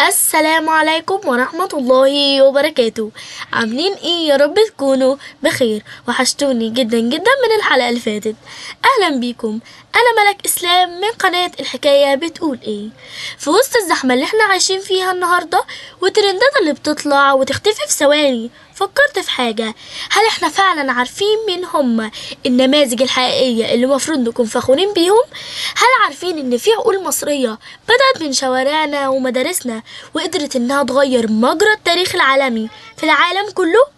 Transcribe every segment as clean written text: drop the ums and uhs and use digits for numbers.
السلام عليكم ورحمة الله وبركاته. عاملين ايه؟ يا رب تكونوا بخير. وحشتوني جدا جدا من الحلقة اللي فاتت. اهلا بيكم. انا ملك اسلام من قناة الحكاية بتقول ايه. في وسط الزحمة اللي احنا عايشين فيها النهاردة والترندات اللي بتطلع وتختفي في ثواني، فكرت في حاجة. هل احنا فعلا عارفين مين هم النماذج الحقيقية اللي مفروض نكون فخورين بيهم؟ هل عارفين ان في عقول مصرية بدأت من شوارعنا ومدارسنا وقدرت انها تغير مجرى التاريخ العالمي في العالم كله؟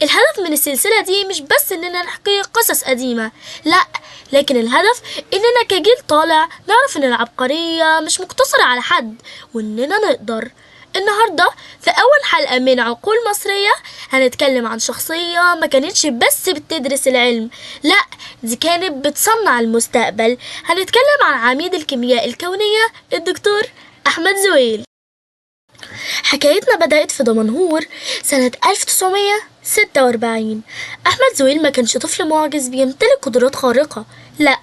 الهدف من السلسلة دي مش بس اننا نحكي قصص قديمة، لا، لكن الهدف اننا كجيل طالع نعرف ان العبقرية مش مقتصرة على حد، واننا نقدر. النهاردة في أول حلقة من عقول مصرية هنتكلم عن شخصية ما كانتش بس بتدرس العلم، لا، دي كانت بتصنع المستقبل. هنتكلم عن عميد الكيمياء الكونية الدكتور أحمد زويل. حكايتنا بدأت في دمنهور سنة 1946. أحمد زويل ما كانش طفل معجز بيمتلك قدرات خارقة، لا،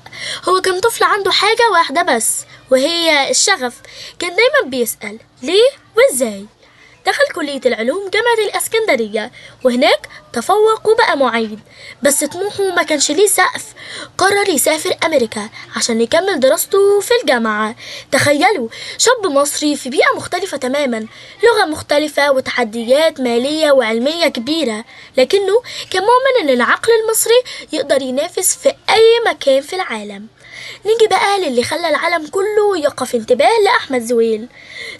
هو كان طفل عنده حاجة واحدة بس، وهي الشغف. كان دايما بيسأل ليه وازاي. دخل كلية العلوم جامعة الإسكندرية، وهناك تفوق وبقى معيد، بس طموحه ما كانش ليه سقف. قرر يسافر أمريكا عشان يكمل دراسته في الجامعة. تخيلوا، شاب مصري في بيئة مختلفة تماما، لغة مختلفة وتحديات مالية وعلمية كبيرة، لكنه كان مؤمن إن العقل المصري يقدر ينافس في أي مكان في العالم. نيجي بقى للي خلى العالم كله يقف انتباه لأحمد زويل.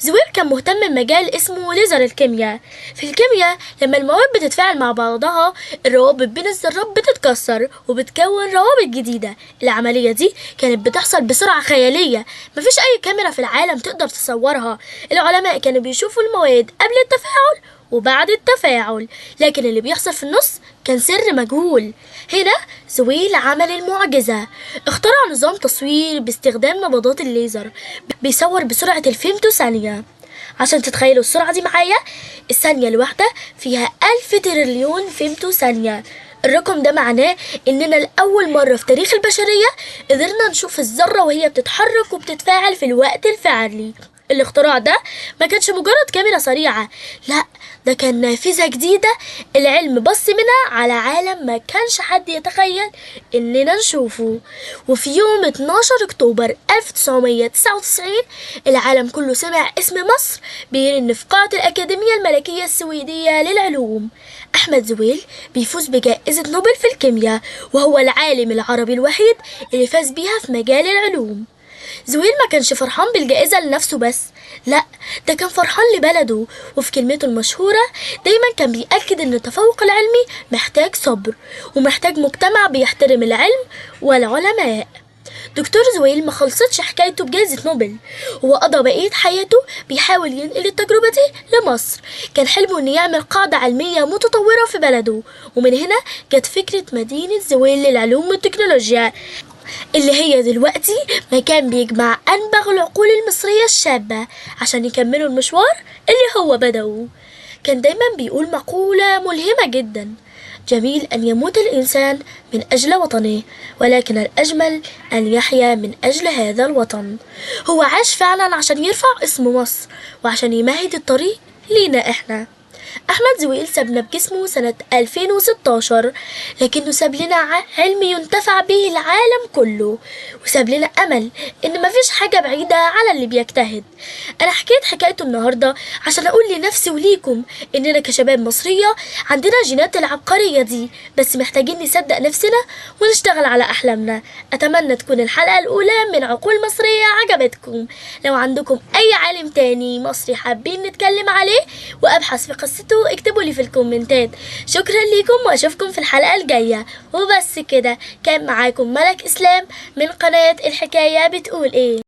زويل كان مهتم بمجال اسمه ليزر الكيمياء. في الكيمياء لما المواد بتتفاعل مع بعضها الروابط بين الذرات بتتكسر وبتكون روابط جديدة. العملية دي كانت بتحصل بسرعة خيالية، مفيش أي كاميرا في العالم تقدر تصورها. العلماء كانوا بيشوفوا المواد قبل التفاعل وبعد التفاعل، لكن اللي بيحصل في النص كان سر مجهول. هنا زويل عمل المعجزة، اخترع نظام تصوير باستخدام نبضات الليزر بيصور بسرعة الفيمتو ثانية. عشان تتخيلوا السرعة دي معايا، الثانية الواحدة فيها 1000 تريليون فيمتو ثانية. الرقم ده معناه إننا لأول مرة في تاريخ البشرية قدرنا نشوف الذرة وهي بتتحرك وبتتفاعل في الوقت الفعلي. الاختراع ده ما كانش مجرد كاميرا سريعة، لا، ده كان نافذة جديدة. العلم بص منها على عالم ما كانش حد يتخيل إننا نشوفه. وفي يوم 12 أكتوبر 1999 العالم كله سمع اسم مصر بيرن في قاعة الأكاديمية الملكية السويدية للعلوم. أحمد زويل بيفوز بجائزة نوبل في الكيمياء، وهو العالم العربي الوحيد اللي فاز بيها في مجال العلوم. زويل ما كانش فرحان بالجائزة لنفسه بس، لا، ده كان فرحان لبلده. وفي كلمته المشهورة دايما كان بيأكد ان التفوق العلمي محتاج صبر ومحتاج مجتمع بيحترم العلم والعلماء. دكتور زويل ما خلصتش حكايته بجائزة نوبل، هو قضى بقية حياته بيحاول ينقل التجربة دي لمصر. كان حلمه انه يعمل قاعدة علمية متطورة في بلده، ومن هنا جت فكرة مدينة زويل للعلوم والتكنولوجيا، اللي هي دلوقتي مكان بيجمع أنبغ العقول المصرية الشابة عشان يكملوا المشوار اللي هو بدأه. كان دايما بيقول مقولة ملهمة جدا: جميل أن يموت الإنسان من أجل وطنه، ولكن الأجمل أن يحيا من أجل هذا الوطن. هو عاش فعلا عشان يرفع اسم مصر وعشان يمهد الطريق لينا إحنا. أحمد زويل سابنا بجسمه سنة 2016، لكنه ساب لنا علم ينتفع به العالم كله، وساب لنا أمل إن مفيش حاجة بعيدة على اللي بيجتهد. أنا حكيت حكايته النهاردة عشان أقول لنفسي وليكم إننا كشباب مصرية عندنا جينات العبقرية دي، بس محتاجين نصدق نفسنا ونشتغل على أحلامنا. أتمنى تكون الحلقة الأولى من عقول مصرية عجبتكم. لو عندكم أي عالم تاني مصري حابين نتكلم عليه وأبحث في قصته اكتبوا لي في الكومنتات. شكرا ليكم واشوفكم في الحلقة الجاية. وبس كده، كان معاكم ملك اسلام من قناة الحكاية بتقول ايه.